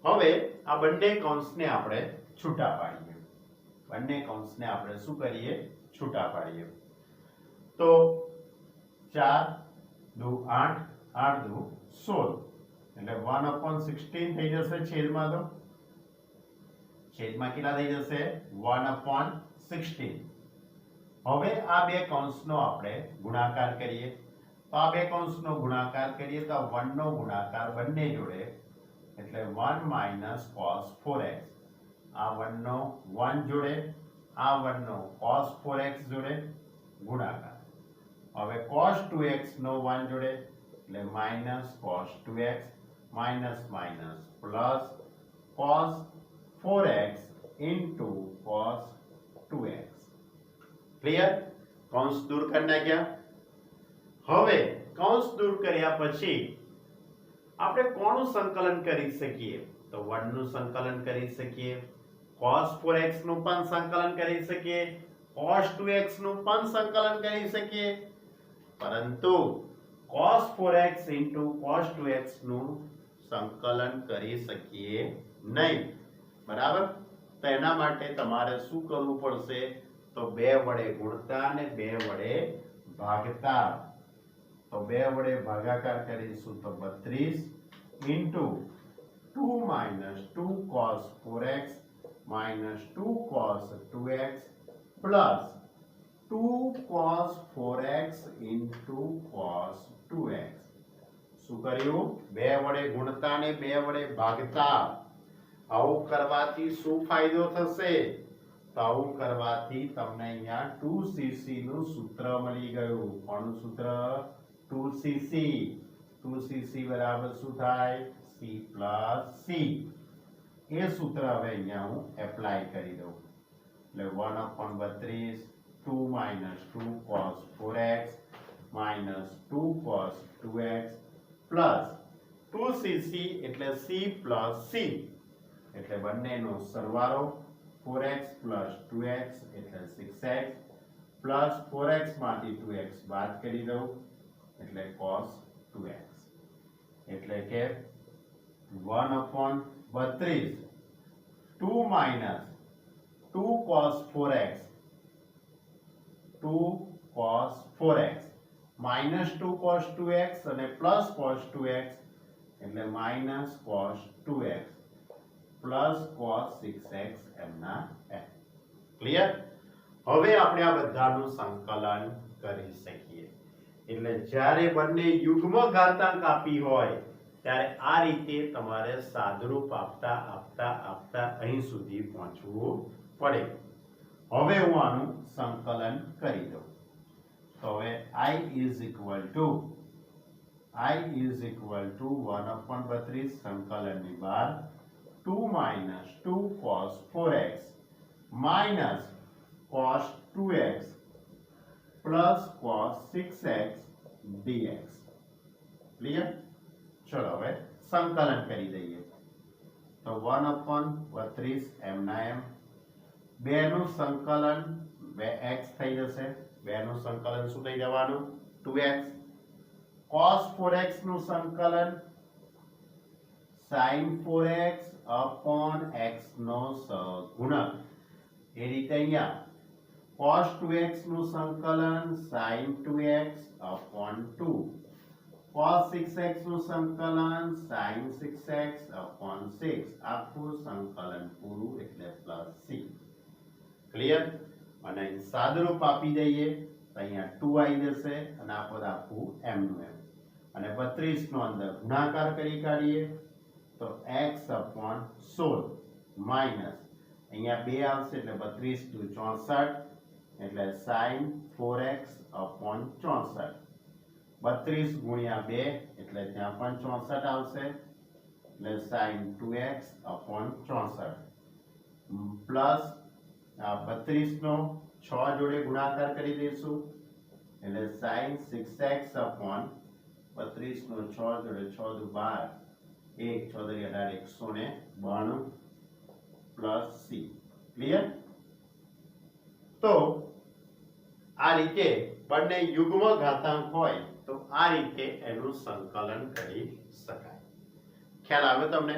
હવે આ બંને કૌંસને આપણે છૂટા પાડીએ શું કરીએ છૂટા પાડીએ તો 4 2 8 8 2 16 એટલે 1/16 થઈ જશે છેદમાં કેટલા થઈ જશે 1/16 હવે આ બે કૌંસનો આપણે ગુણાકાર કરીએ તો આ બે કૌંસનો ગુણાકાર કરીએ તો 1 નો ગુણાકાર બંને જોડે એટલે 1 માઈનસ cos 4x આ 1 નો 1 જોડે આ 1 નો cos 4x જોડે ગુણાકાર હવે cos 2x નો 1 જોડે એટલે minus cos 2x minus minus plus cos 4x into cos 2x clear કૌંસ દૂર કરી નાખ્યા હવે કૌંસ દૂર કર્યા પછી આપણે કોનું સંકલન કરી શકીએ તો 1 નું સંકલન કરી શકીએ cos 4x નું પણ સંકલન કરી શકીએ cos 2x નું પણ સંકલન કરી શકીએ પરંતુ cos 4x into cos 2x નું સંકલન કરી શકીએ નહીં બરાબર તો એના માટે તમારે શું કરવું પડશે તો 2 વડે ગુણતા અને 2 વડે ભાગતા તો 2 વડે ભાગાકાર કરીશું તો 32 into 2 minus 2 cos 4x minus 2 cos 2x plus 2 cos 4x into cos 2x શું કર્યું 2 વડે ગુણતા અને 2 વડે ભાગતા આવું કરવાથી શું ફાયદો થશે તો આવું કરવાથી તમને અહીંયા 2cc નું સૂત્ર મળી ગયું કોનું સૂત્ર 2cc બરાબર શું થાય c plus c એ સૂત્ર હવે અહીંયા હું એપ્લાય કરી દઉં એટલે 1/32 2 minus 2 cos 4x minus 2 cos 2x plus 2cc એટલે c plus c એટલે બંનેનો સરવાળો 4x plus 2x એટલે 6x plus 4x માંથી 2x બાદ કરી દઉં એટલે cos 2x એટલે કે 1/32 2 minus 2 cos 4x 2 cos 4x minus 2 cos 2x અને plus cos 2x એટલે minus cos 2x plus cos 6x એમના એમ ક્લિયર હવે આપણે આ બધાનું સંકલન કરી શકીએ એટલે જ્યારે બંને યુગ્મ ઘાતાંક આપી હોય ત્યારે આ રીતે તમારે સાદરૂપ આપતા આપતા આપતા અહીં સુધી પહોંચવું પડે હવે હું આનું સંકલન કરી દઉં તો હવે I is equal to 1/32 સંકલનની બહાર 2 minus 2 cos 4x minus cos 2x plus cos 6x dx clear ચલો હવે સંકલન કરી દઈએ તો 1/32 એમના એમ 2 નું સંકલન 2x થઈ જશે 2 નું સંકલન શું થઈ જવાનું 2x cos 4x નું સંકલન sin 4x upon x નો સહગુણક એ રીતે અહીંયા cos 2x નું સંકલન sin 2x upon 2 cos 6x નું સંકલન sin 6x upon 6 આખું સંકલન પૂરું એટલે પ્લસ c ક્લિયર અને સાદરૂપ આપી દઈએ તો અહીંયા 2 આવી જશે અને આ પદ આખું એમનું એમ અને 32 નો અંદર ગુણાકાર કરી કાઢીએ તો x/16 માઈનસ અહીંયા 2 આવશે એટલે 32 × 64 એટલે sin 4x/64 32 × 2 એટલે ત્યાં પણ 64 આવશે એટલે sin 2x/64 પ્લસ આ 32 નો 6 જોડે ગુણાકાર કરી દઈશું એટલે sin 6x/32 નો 6 જોડે 6 દુ 12 1 6 દુ 18 192 પ્લસ c ક્લિયર તો આ રીતે બંને યુગ્મ ઘાતાંક હોય તો આ રીતે એનું સંકલન કરી શકાય ખ્યાલ આવે તમને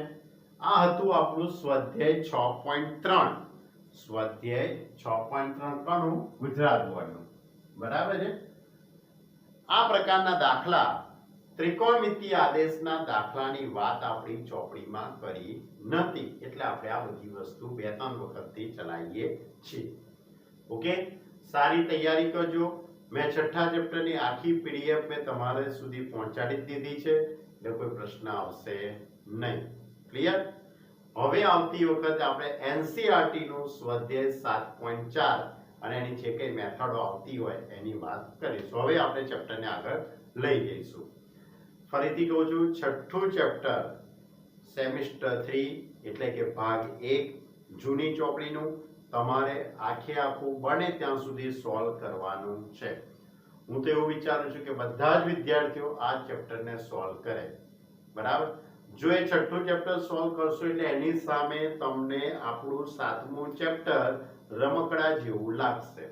આ હતું આપણું સ્વાધ્યાય 6.3 સ્વાધ્યાય 6.3 કનું ગુજરાત બોર્ડનું બરાબર છે આ પ્રકારના દાખલા ત્રિકોણમિતિય આદેશના દાખલાની વાત આપણી ચોપડીમાં કરી નથી એટલે આપણે આ બધી વસ્તુ 2-3 વખતથી ચલાવીએ છીએ ઓકે સારી તૈયારી કરજો મેં છઠ્ઠા ચેપ્ટરની આખી પીડીએફ મેં તમારે સુધી પહોંચાડી દીધી છે એટલે કોઈ પ્રશ્ન આવશે નહીં ક્લિયર હવે આવતી વખતે આપણે NCERT નું સ્વાધ્યાય 7.4 અને એની જે કઈ મેથડો આવતી હોય એની વાત કરીશું હવે આપણે ચેપ્ટરને આગળ લઈ જઈશું ફરીથી કહું છું છઠ્ઠું ચેપ્ટર સેમિસ્ટર 3 એટલે કે ભાગ 1 જૂની ચોપડીનું તમારે આખે આખું બને ત્યાં સુધી સોલ્વ કરવાનું છે હું તો એવું વિચારું છું કે બધા જ વિદ્યાર્થીઓ આ ચેપ્ટરને સોલ્વ કરે બરાબર જો એ છઠ્ઠું ચેપ્ટર સોલ્વ કરશો એટલે એની સામે તમને આપણું 7મું ચેપ્ટર રમકડા જેવું લાગશે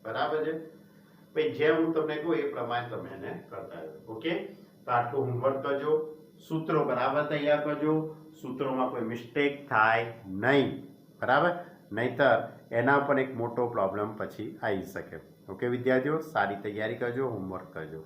બરાબર છે ભાઈ જેમ હું તમને કહું એ પ્રમાણે તમે એને કરતા રહો ઓકે તો આટલું હોમવર્ક કરજો સૂત્રો બરાબર તૈયાર કરજો સૂત્રોમાં કોઈ મિસ્ટેક થાય નહીં બરાબર નહીતર એના પર એક મોટો પ્રોબ્લેમ પછી આવી શકે ઓકે વિદ્યાર્થીઓ સારી તૈયારી કરજો હોમવર્ક કરજો